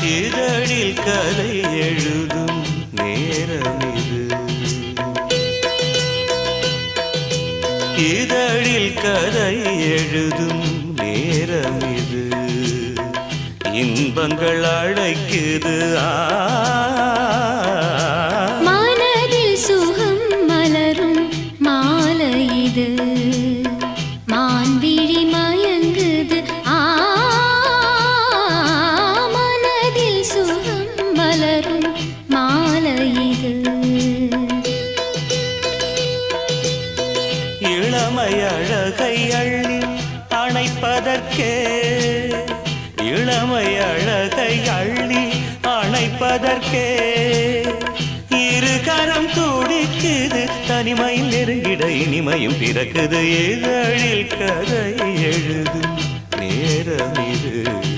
இதழில் கதை எழுதும் நேரம் இது. இதழில் கதை எழுதும் நேரம் இது. இன்பங்கள் அழைக்குது. மனதில் சுகம் மலரும் மாலை இது. மான்விழி மயங்குது. மனதில் சுகம் மலரும் மாலை இது. இளமை அழகை அள்ளி அணைப்பதற்கே, இளமை அழகை அள்ளி அணைப்பதற்கே இருகரம் துடிக்குது. தனிமையில் நெருங்கிட இனிமையும் பிறக்குது. இதழில் கதை எழுதும் நேரம் இது.